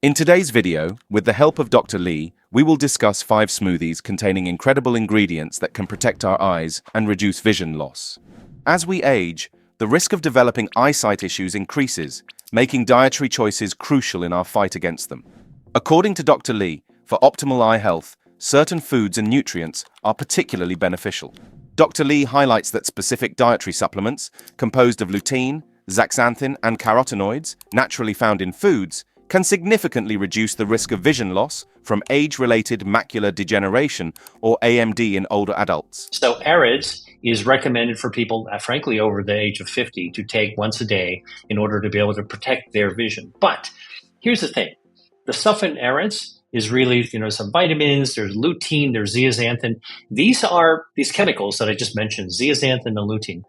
In today's video, with the help of Dr. Lee, we will discuss 5 smoothies containing incredible ingredients that can protect our eyes and reduce vision loss. As we age, the risk of developing eyesight issues increases, making dietary choices crucial in our fight against them. According to Dr. Lee, for optimal eye health, certain foods and nutrients are particularly beneficial. Dr. Lee highlights that specific dietary supplements, composed of lutein, zeaxanthin, and carotenoids, naturally found in foods, can significantly reduce the risk of vision loss from age-related macular degeneration, or AMD, in older adults. So AREDS is recommended for people, frankly, over the age of 50 to take once a day in order to be able to protect their vision. But here's the thing. The stuff in AREDS is really, some vitamins, there's lutein, there's zeaxanthin. These chemicals that I just mentioned, zeaxanthin and lutein.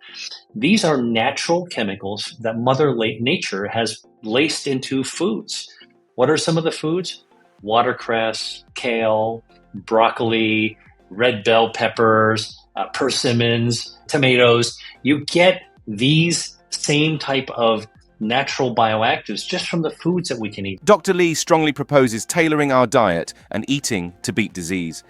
These are natural chemicals that Mother Nature has laced into foods. What are some of the foods? Watercress, kale, broccoli, red bell peppers, persimmons, tomatoes. You get these same type of natural bioactives just from the foods that we can eat. Dr. Lee strongly proposes tailoring our diet and eating to beat disease.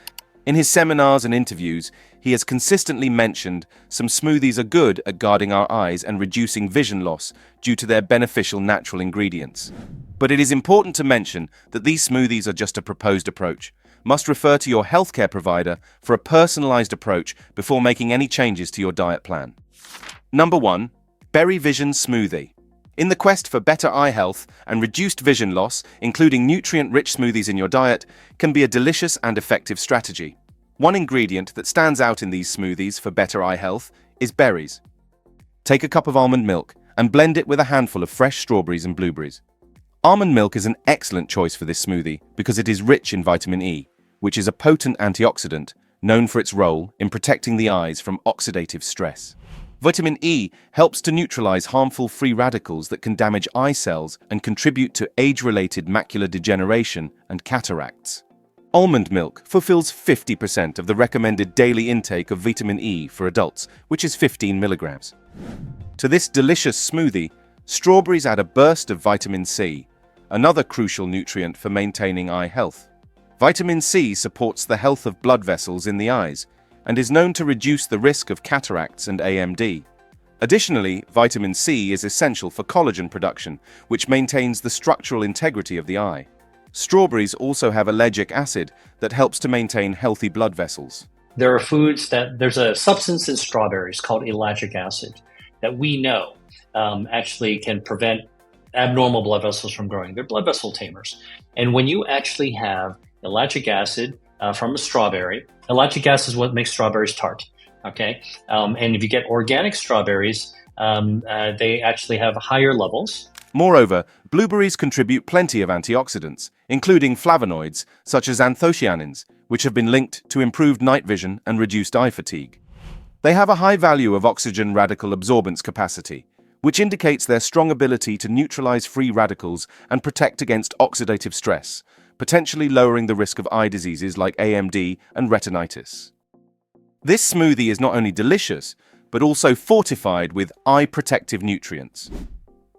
In his seminars and interviews, he has consistently mentioned some smoothies are good at guarding our eyes and reducing vision loss due to their beneficial natural ingredients. But it is important to mention that these smoothies are just a proposed approach. Must refer to your healthcare provider for a personalized approach before making any changes to your diet plan. Number 1. Berry Vision Smoothie. In the quest for better eye health and reduced vision loss, including nutrient-rich smoothies in your diet can be a delicious and effective strategy. One ingredient that stands out in these smoothies for better eye health is berries. Take a cup of almond milk and blend it with a handful of fresh strawberries and blueberries. Almond milk is an excellent choice for this smoothie because it is rich in vitamin E, which is a potent antioxidant known for its role in protecting the eyes from oxidative stress. Vitamin E helps to neutralize harmful free radicals that can damage eye cells and contribute to age-related macular degeneration and cataracts. Almond milk fulfills 50% of the recommended daily intake of vitamin E for adults, which is 15 milligrams. To this delicious smoothie, strawberries add a burst of vitamin C, another crucial nutrient for maintaining eye health. Vitamin C supports the health of blood vessels in the eyes, and is known to reduce the risk of cataracts and AMD. Additionally, vitamin C is essential for collagen production, which maintains the structural integrity of the eye. Strawberries also have ellagic acid that helps to maintain healthy blood vessels. There are foods there's a substance in strawberries called ellagic acid that we know actually can prevent abnormal blood vessels from growing. They're blood vessel tamers. And when you actually have ellagic acid from a strawberry, ellagic acid is what makes strawberries tart. Okay, and if you get organic strawberries, they actually have higher levels. Moreover, blueberries contribute plenty of antioxidants, including flavonoids such as anthocyanins, which have been linked to improved night vision and reduced eye fatigue. They have a high value of oxygen radical absorbance capacity, which indicates their strong ability to neutralize free radicals and protect against oxidative stress, potentially lowering the risk of eye diseases like AMD and retinitis. This smoothie is not only delicious, but also fortified with eye protective nutrients.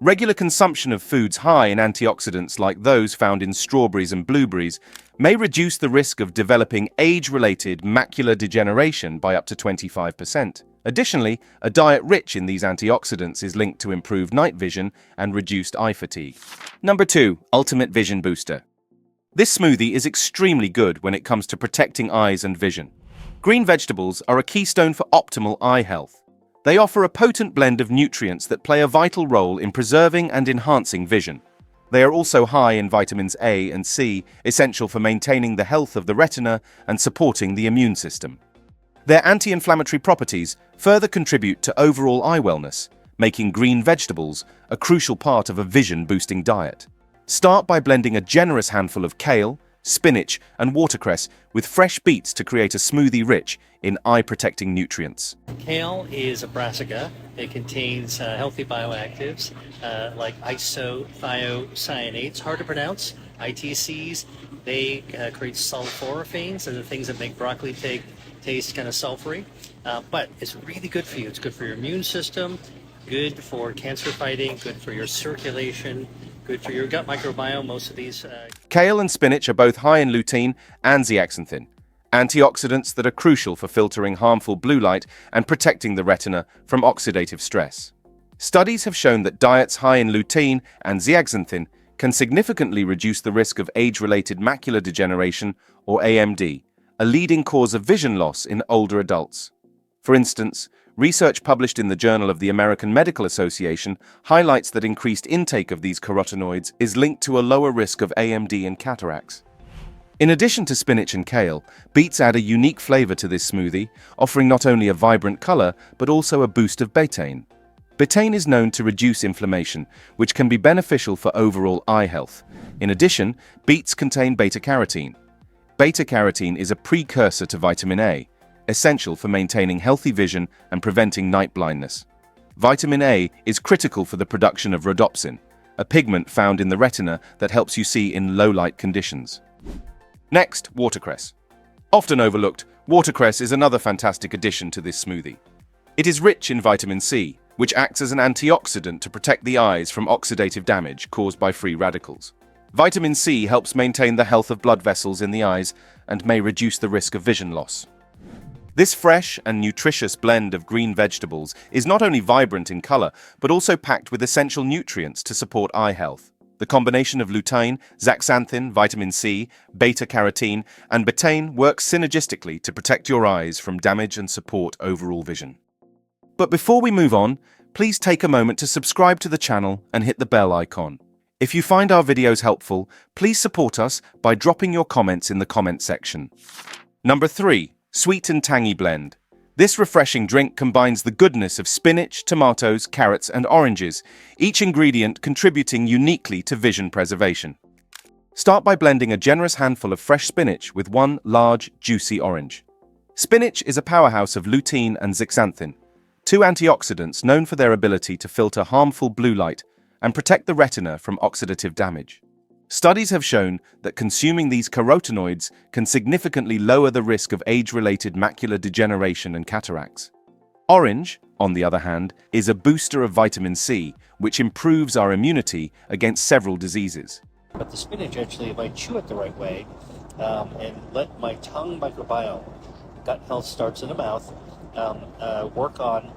Regular consumption of foods high in antioxidants like those found in strawberries and blueberries may reduce the risk of developing age-related macular degeneration by up to 25%. Additionally, a diet rich in these antioxidants is linked to improved night vision and reduced eye fatigue. Number 2. Ultimate Vision Booster. This smoothie is extremely good when it comes to protecting eyes and vision. Green vegetables are a keystone for optimal eye health. They offer a potent blend of nutrients that play a vital role in preserving and enhancing vision. They are also high in vitamins A and C, essential for maintaining the health of the retina and supporting the immune system. Their anti-inflammatory properties further contribute to overall eye wellness, making green vegetables a crucial part of a vision-boosting diet. Start by blending a generous handful of kale, spinach, and watercress with fresh beets to create a smoothie rich in eye-protecting nutrients. Kale is a brassica. It contains healthy bioactives like isothiocyanates, hard to pronounce, ITCs. They create sulforaphanes, and the things that make broccoli taste kind of sulfury. But it's really good for you. It's good for your immune system, good for cancer fighting, good for your circulation, good for your gut microbiome. Most of these. Kale and spinach are both high in lutein and zeaxanthin, antioxidants that are crucial for filtering harmful blue light and protecting the retina from oxidative stress. Studies have shown that diets high in lutein and zeaxanthin can significantly reduce the risk of age-related macular degeneration, or AMD, a leading cause of vision loss in older adults. For instance, research published in the Journal of the American Medical Association highlights that increased intake of these carotenoids is linked to a lower risk of AMD and cataracts. In addition to spinach and kale, beets add a unique flavor to this smoothie, offering not only a vibrant color but also a boost of betaine. Betaine is known to reduce inflammation, which can be beneficial for overall eye health. In addition, beets contain beta-carotene. Beta-carotene is a precursor to vitamin A, essential for maintaining healthy vision and preventing night blindness. Vitamin A is critical for the production of rhodopsin, a pigment found in the retina that helps you see in low-light conditions. Next, watercress. Often overlooked, watercress is another fantastic addition to this smoothie. It is rich in vitamin C, which acts as an antioxidant to protect the eyes from oxidative damage caused by free radicals. Vitamin C helps maintain the health of blood vessels in the eyes and may reduce the risk of vision loss. This fresh and nutritious blend of green vegetables is not only vibrant in color, but also packed with essential nutrients to support eye health. The combination of lutein, zeaxanthin, vitamin C, beta-carotene, and betaine works synergistically to protect your eyes from damage and support overall vision. But before we move on, please take a moment to subscribe to the channel and hit the bell icon. If you find our videos helpful, please support us by dropping your comments in the comment section. Number 3. Sweet and Tangy Blend. This refreshing drink combines the goodness of spinach, tomatoes, carrots, and oranges, each ingredient contributing uniquely to vision preservation. Start by blending a generous handful of fresh spinach with one large, juicy orange. Spinach is a powerhouse of lutein and zeaxanthin, two antioxidants known for their ability to filter harmful blue light and protect the retina from oxidative damage. Studies have shown that consuming these carotenoids can significantly lower the risk of age-related macular degeneration and cataracts. Orange, on the other hand, is a booster of vitamin C, which improves our immunity against several diseases. But the spinach, actually, if I chew it the right way and let my tongue microbiome, gut health starts in the mouth, work on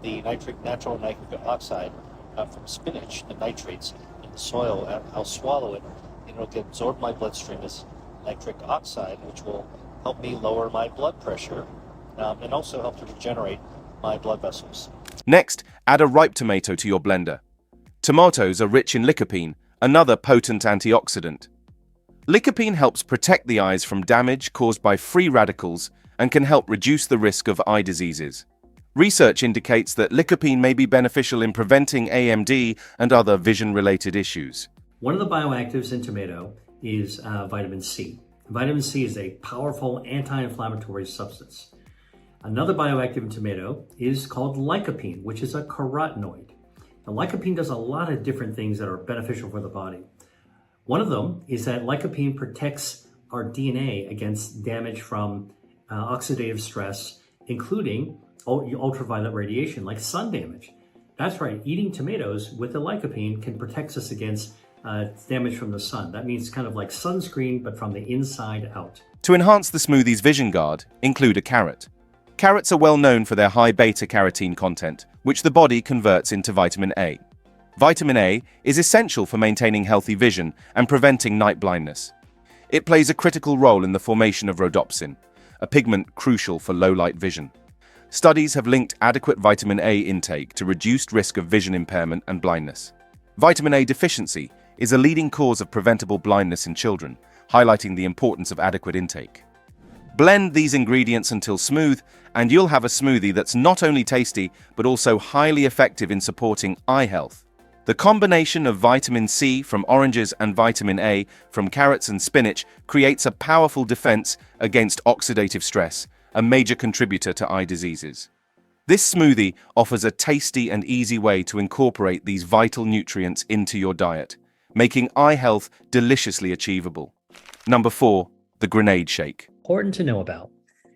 the natural nitric oxide from spinach, the nitrates in the soil, I'll swallow it, and it'll get absorbed in my bloodstream as nitric oxide, which will help me lower my blood pressure and also help to regenerate my blood vessels. Next, add a ripe tomato to your blender. Tomatoes are rich in lycopene, another potent antioxidant. Lycopene helps protect the eyes from damage caused by free radicals and can help reduce the risk of eye diseases. Research indicates that lycopene may be beneficial in preventing AMD and other vision-related issues. One of the bioactives in tomato is vitamin C. Vitamin C is a powerful anti-inflammatory substance. Another bioactive in tomato is called lycopene, which is a carotenoid. Now, lycopene does a lot of different things that are beneficial for the body. One of them is that lycopene protects our DNA against damage from oxidative stress, including ultraviolet radiation, like sun damage. That's right, eating tomatoes with the lycopene can protect us against damage from the sun. That means kind of like sunscreen, but from the inside out. To enhance the smoothie's vision guard, include a carrot. Carrots are well known for their high beta-carotene content, which the body converts into vitamin A. Vitamin A is essential for maintaining healthy vision and preventing night blindness. It plays a critical role in the formation of rhodopsin, a pigment crucial for low-light vision. Studies have linked adequate vitamin A intake to reduced risk of vision impairment and blindness. Vitamin A deficiency is a leading cause of preventable blindness in children, highlighting the importance of adequate intake. Blend these ingredients until smooth, and you'll have a smoothie that's not only tasty, but also highly effective in supporting eye health. The combination of vitamin C from oranges and vitamin A from carrots and spinach creates a powerful defense against oxidative stress, a major contributor to eye diseases. This smoothie offers a tasty and easy way to incorporate these vital nutrients into your diet, making eye health deliciously achievable. Number 4, the grenade shake. Important to know about.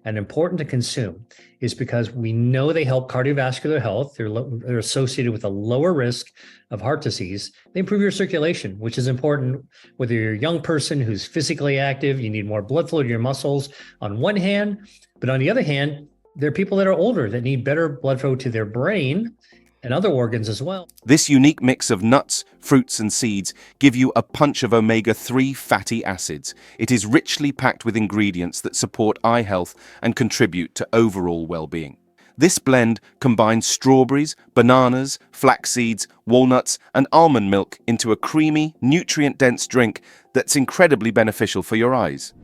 and important to consume is because we know they help cardiovascular health. They're associated with a lower risk of heart disease. They improve your circulation, which is important whether you're a young person who's physically active, you need more blood flow to your muscles on one hand, but on the other hand, there are people that are older that need better blood flow to their brain and other organs as well. This unique mix of nuts, fruits, and seeds give you a punch of omega-3 fatty acids. It is richly packed with ingredients that support eye health and contribute to overall well-being. This blend combines strawberries, bananas, flax seeds, walnuts, and almond milk into a creamy, nutrient-dense drink that's incredibly beneficial for your eyes.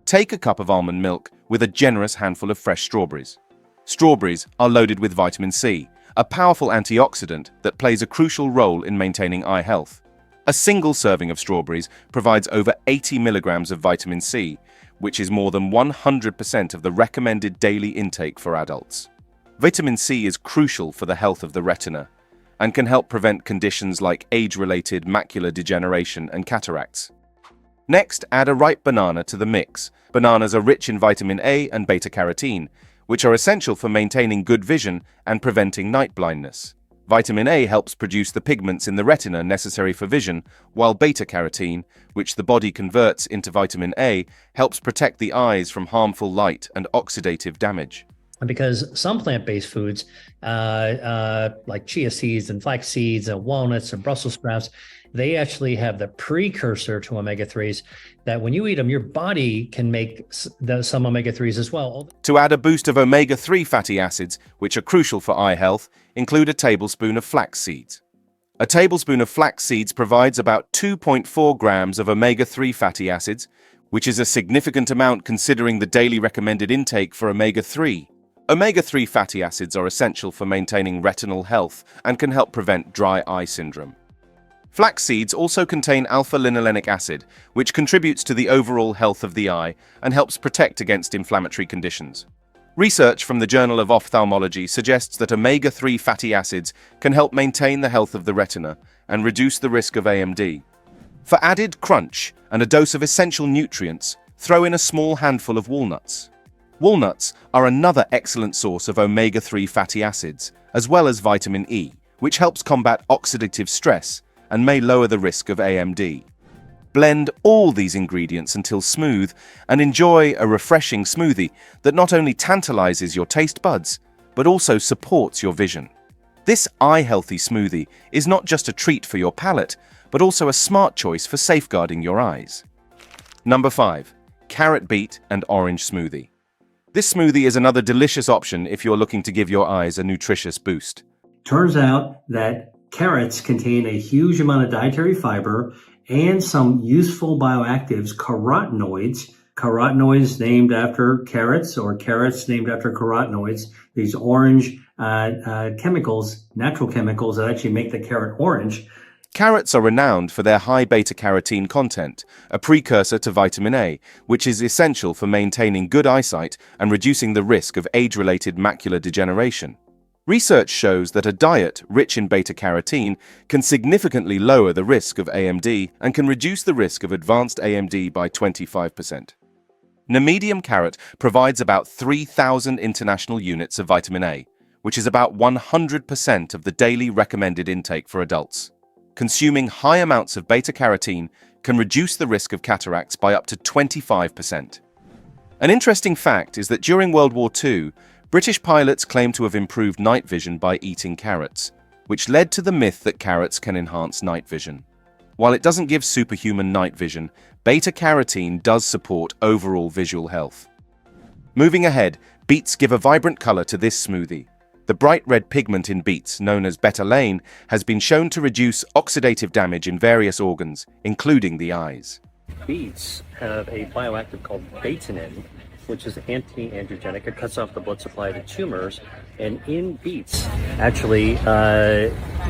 Take a cup of almond milk with a generous handful of fresh strawberries. Strawberries are loaded with vitamin C, a powerful antioxidant that plays a crucial role in maintaining eye health. A single serving of strawberries provides over 80 milligrams of vitamin C, which is more than 100% of the recommended daily intake for adults. Vitamin C is crucial for the health of the retina and can help prevent conditions like age-related macular degeneration and cataracts. Next, add a ripe banana to the mix. Bananas are rich in vitamin A and beta-carotene, which are essential for maintaining good vision and preventing night blindness. Vitamin A helps produce the pigments in the retina necessary for vision, while beta-carotene, which the body converts into vitamin A, helps protect the eyes from harmful light and oxidative damage. And because some plant-based foods, like chia seeds and flax seeds and walnuts and Brussels sprouts, they actually have the precursor to omega-3s that when you eat them, your body can make some omega-3s as well. To add a boost of omega-3 fatty acids, which are crucial for eye health, include a tablespoon of flax seeds. A tablespoon of flax seeds provides about 2.4 grams of omega-3 fatty acids, which is a significant amount considering the daily recommended intake for omega-3. Omega-3 fatty acids are essential for maintaining retinal health and can help prevent dry eye syndrome. Flax seeds also contain alpha-linolenic acid, which contributes to the overall health of the eye and helps protect against inflammatory conditions. Research from the Journal of Ophthalmology suggests that omega-3 fatty acids can help maintain the health of the retina and reduce the risk of AMD. For added crunch and a dose of essential nutrients, throw in a small handful of walnuts. Walnuts are another excellent source of omega-3 fatty acids, as well as vitamin E, which helps combat oxidative stress and may lower the risk of AMD. Blend all these ingredients until smooth and enjoy a refreshing smoothie that not only tantalizes your taste buds, but also supports your vision. This eye-healthy smoothie is not just a treat for your palate, but also a smart choice for safeguarding your eyes. Number 5. Carrot, beet, and orange smoothie. This smoothie is another delicious option if you're looking to give your eyes a nutritious boost. Turns out that carrots contain a huge amount of dietary fiber and some useful bioactives, carotenoids. Carotenoids named after carrots, or carrots named after carotenoids. These orange chemicals, natural chemicals that actually make the carrot orange. Carrots are renowned for their high beta-carotene content, a precursor to vitamin A, which is essential for maintaining good eyesight and reducing the risk of age-related macular degeneration. Research shows that a diet rich in beta-carotene can significantly lower the risk of AMD and can reduce the risk of advanced AMD by 25%. A medium carrot provides about 3,000 international units of vitamin A, which is about 100% of the daily recommended intake for adults. Consuming high amounts of beta-carotene can reduce the risk of cataracts by up to 25%. An interesting fact is that during World War II, British pilots claimed to have improved night vision by eating carrots, which led to the myth that carrots can enhance night vision. While it doesn't give superhuman night vision, beta-carotene does support overall visual health. Moving ahead, beets give a vibrant color to this smoothie. The bright red pigment in beets, known as betalain, has been shown to reduce oxidative damage in various organs, including the eyes. Beets have a bioactive called Vitazen, which is anti-angiogenic. It cuts off the blood supply to tumors. And in beets actually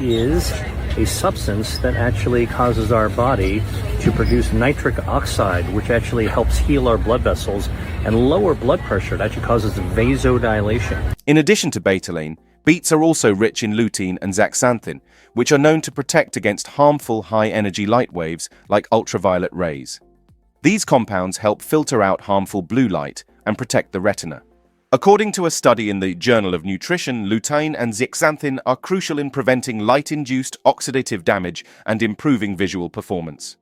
is a substance that actually causes our body to produce nitric oxide, which actually helps heal our blood vessels and lower blood pressure. It actually causes vasodilation. In addition to betalain, beets are also rich in lutein and zeaxanthin, which are known to protect against harmful high-energy light waves like ultraviolet rays. These compounds help filter out harmful blue light and protect the retina. According to a study in the Journal of Nutrition, lutein and zeaxanthin are crucial in preventing light-induced oxidative damage and improving visual performance.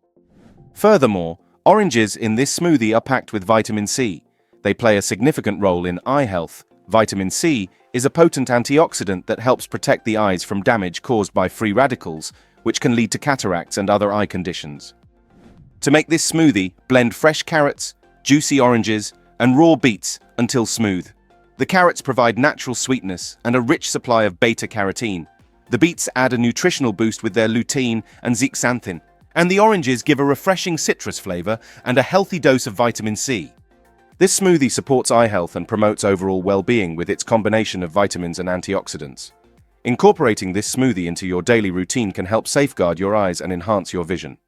Furthermore, oranges in this smoothie are packed with vitamin C. They play a significant role in eye health. Vitamin C is a potent antioxidant that helps protect the eyes from damage caused by free radicals, which can lead to cataracts and other eye conditions. To make this smoothie, blend fresh carrots, juicy oranges, and raw beets until smooth. The carrots provide natural sweetness and a rich supply of beta-carotene. The beets add a nutritional boost with their lutein and zeaxanthin, and the oranges give a refreshing citrus flavor and a healthy dose of vitamin C. This smoothie supports eye health and promotes overall well-being with its combination of vitamins and antioxidants. Incorporating this smoothie into your daily routine can help safeguard your eyes and enhance your vision.